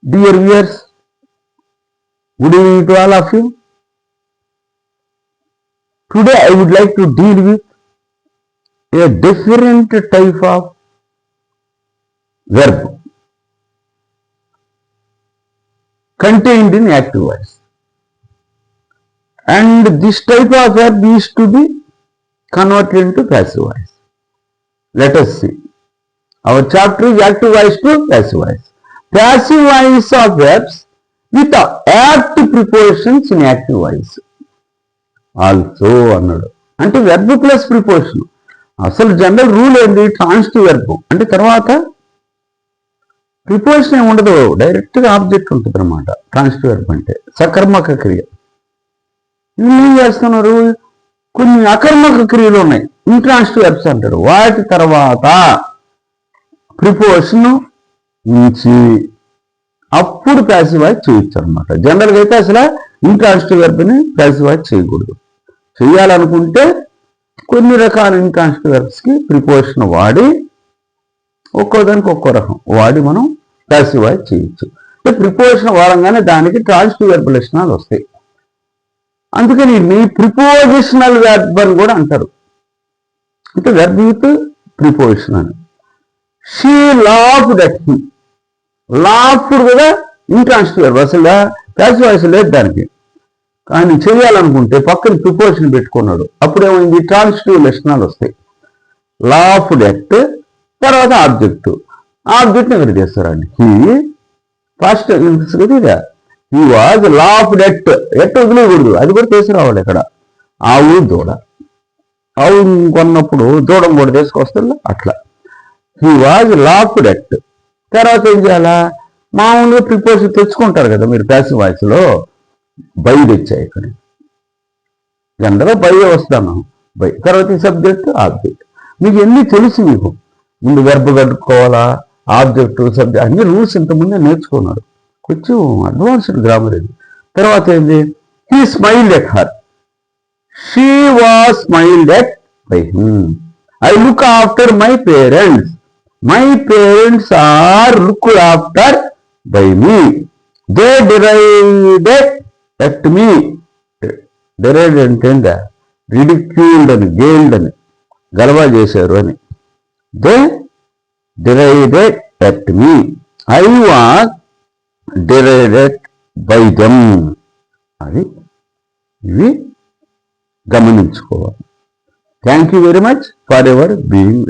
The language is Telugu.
Dear viewers, good evening to all of you. Today I would like to deal with a different type of verb contained in active voice. And this type of verb is to be converted into passive voice. Let us see. Our chapter is active voice to passive voice. Passive voice of verbs with apt prepositions in active voice. Also అన్నాడు. అంటే వెర్బ్ ప్లస్ ప్రిపోజిషన్. అసలు జనరల్ రూల్ ఏంటి? ట్రాన్సిటివ్ వెర్బ్ అంటే తర్వాత ప్రిపోజిషన్ ఏమి ఉండదు, డైరెక్ట్గా ఆబ్జెక్ట్ ఉంటుంది అనమాట. ట్రాన్సిటివ్ వెర్బ్ అంటే సకర్మక క్రియ. వీళ్ళు ఏం చేస్తున్నారు? కొన్ని అకర్మక క్రియలు ఉన్నాయి, ఇంట్రాన్సిటివ్ వెర్బ్స్ అంటారు. వాటి తర్వాత ప్రిపోజిషన్ నుంచి అప్పుడు ప్యాసివ్ వాయిస్ చేయొచ్చు అనమాట. జనరల్గా అయితే అసలు ఇంట్రాన్సిటివ్ వెర్బ్ని ప్యాసివ్ వాయిస్ చేయకూడదు. చేయాలనుకుంటే కొన్ని రకాల ఇంట్రాన్సిటివ్ వెర్బ్స్కి ప్రిపోజిషన్ వాడి ఒక్కో దానికి ఒక్కో రకం వాడి మనం ప్యాసివ్ వాయిస్ చేయొచ్చు. ప్రిపోజిషన్ వాడంగానే దానికి ట్రాన్సిటివ్ వెర్బ్ లక్షణాలు వస్తాయి. అందుకని మీ ప్రిపోజిషనల్ వెర్బ్ అని కూడా అంటారు. అంటే వెర్బ్ విత్ ప్రిపోజిషన్ అని. She laughed at him. Laughed కూడా ఇంట్రాన్సిటివ్ వెర్బ్, అసలు ప్యాసివ్ వాయిస్ లేదు దానికి. కానీ చేయాలనుకుంటే పక్కన ప్రిపోజిషన్ పెట్టుకున్నాడు, అప్పుడేమైంది? ట్రాన్సిటివ్ లక్షణాలు వస్తాయి. లాఫ్డ్ ఎట్ తర్వాత ఆబ్జెక్ట్. ఆబ్జెక్ట్ ఎవరు చేస్తారండి? హీ ఫస్ట్ ఇదే. He was laughed at. At వదిలేయకూడదు, అది కూడా తీసుకురావాలి. ఇక్కడ ఆవు దూడ, ఆవు కొన్నప్పుడు దూడం కూడా తీసుకొస్తారు అట్లా. He was laughed at. తర్వాత ఏం చేయాలా? మామూలుగా ప్రిపోజిషన్ తెచ్చుకుంటారు కదా మీరు ప్యాసివ్ వాయిస్లో. బై తెచ్చాయి ఇక్కడ, జనరల్గా బై వస్తాను. బై తర్వాత ఈ సబ్జెక్ట్ ఆబ్జెక్ట్. మీకు ఎన్ని తెలుసు, మీకు ముందు వెర్బ్ కట్టుకోవాలా, ఆబ్జెక్ట్ సబ్జెక్ట్ అన్ని రూల్స్ ఇంతకుముందే నేర్చుకున్నారు. కొంచెం అడ్వాన్స్డ్ గ్రామర్ ఇది. తర్వాత ఏంది? He smiled at her. She was smiled at by him. I look after my parents. My parents are looked after by me. They derided at me. Deride అంటే రిడిక్యూల్డ్ అని, గేల్డ్ అని, గలవా చేశారు అని. They derided at me. I was derided by them. అది ఇవి గమనించుకోవాలి. Thank you very much for ever being.